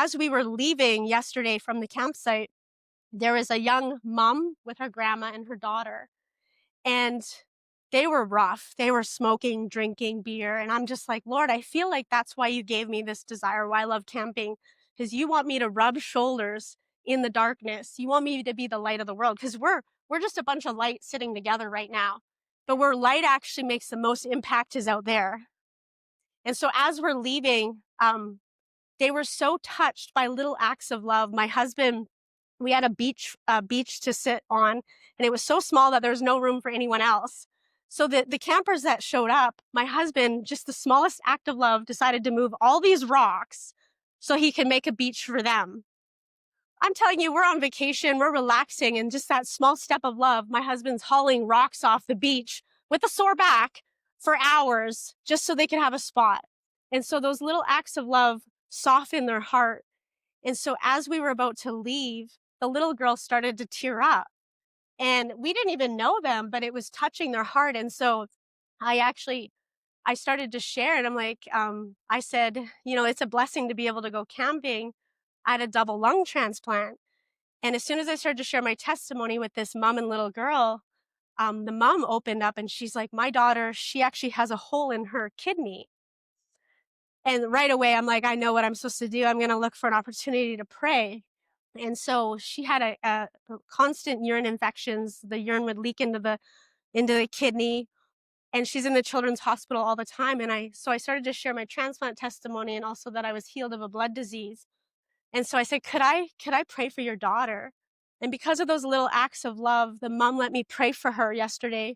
as we were leaving yesterday from the campsite, there was a young mom with her grandma and her daughter, and they were rough. They were smoking, drinking beer, and I'm just like, Lord, I feel like that's why you gave me this desire, why I love camping, because you want me to rub shoulders in the darkness. You want me to be the light of the world, because we're just a bunch of light sitting together right now. But where light actually makes the most impact is out there. And so as we're leaving, they were so touched by little acts of love. My husband, we had a beach to sit on, and it was so small that there was no room for anyone else. So the campers that showed up, my husband, just the smallest act of love, decided to move all these rocks so he could make a beach for them. I'm telling you, we're on vacation, we're relaxing, and just that small step of love, my husband's hauling rocks off the beach with a sore back for hours just so they could have a spot. And so those little acts of love soften their heart. And so as we were about to leave, the little girl started to tear up. And we didn't even know them, but it was touching their heart. And so I started to share, and I'm like, I said, it's a blessing to be able to go camping. I had a double lung transplant. And as soon as I started to share my testimony with this mom and little girl, the mom opened up and she's like, my daughter, she actually has a hole in her kidney. And right away, I'm like, I know what I'm supposed to do. I'm going to look for an opportunity to pray. And so she had a constant urine infections. The urine would leak into the kidney, and she's in the children's hospital all the time. And I started to share my transplant testimony, and also that I was healed of a blood disease. And so I said, could I pray for your daughter? And because of those little acts of love, the mom let me pray for her yesterday.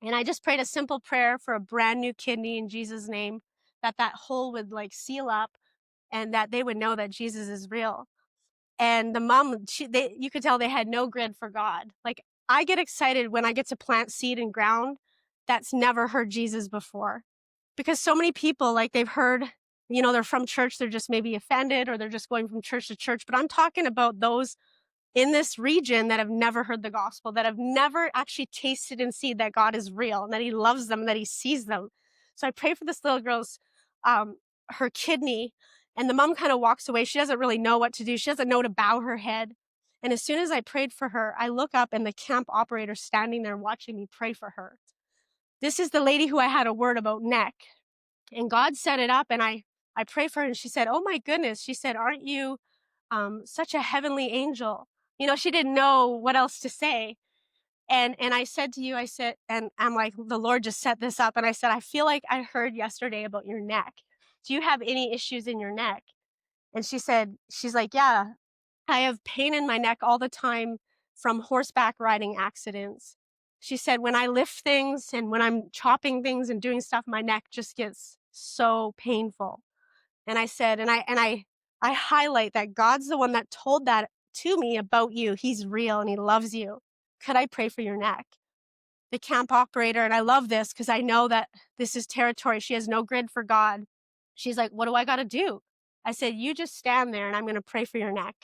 And I just prayed a simple prayer for a brand new kidney in Jesus' name, that hole would like seal up, and that they would know that Jesus is real. And the mom, you could tell they had no grid for God. Like, I get excited when I get to plant seed in ground that's never heard Jesus before. Because so many people, like, they've heard, they're from church, they're just maybe offended, or they're just going from church to church. But I'm talking about those in this region that have never heard the gospel, that have never actually tasted and seen that God is real, and that he loves them, and that he sees them. So I pray for this little girl's, her kidney, and the mom kind of walks away. She doesn't really know what to do. She doesn't know to bow her head. And as soon as I prayed for her, I look up, and the camp operator's standing there watching me pray for her. This is the lady who I had a word about neck. And God set it up, and I prayed for her, and she said, oh my goodness. She said, aren't you such a heavenly angel? She didn't know what else to say. And I said to you, and I'm like, the Lord just set this up. And I said, I feel like I heard yesterday about your neck. Do you have any issues in your neck? And she's like, yeah, I have pain in my neck all the time from horseback riding accidents. She said, when I lift things and when I'm chopping things and doing stuff, my neck just gets so painful. And I said, and I highlight that God's the one that told that to me about you. He's real and he loves you. Could I pray for your neck? The camp operator, and I love this because I know that this is territory. She has no grid for God. She's like, what do I got to do? I said, you just stand there and I'm going to pray for your neck.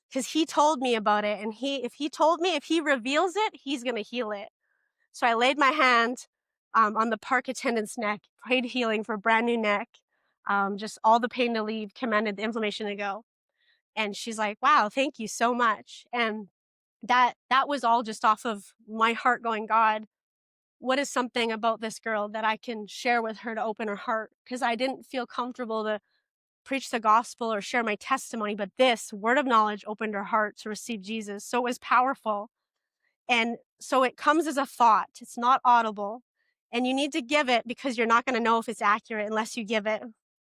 Because he told me about it. And if he reveals it, he's going to heal it. So I laid my hand on the park attendant's neck, prayed healing for a brand new neck, just all the pain to leave, commanded the inflammation to go. And she's like, wow, thank you so much. And that was all just off of my heart going, God, what is something about this girl that I can share with her to open her heart? Because I didn't feel comfortable to preach the gospel or share my testimony, but this word of knowledge opened her heart to receive Jesus. So it was powerful. And so it comes as a thought. It's not audible. And you need to give it because you're not going to know if it's accurate unless you give it.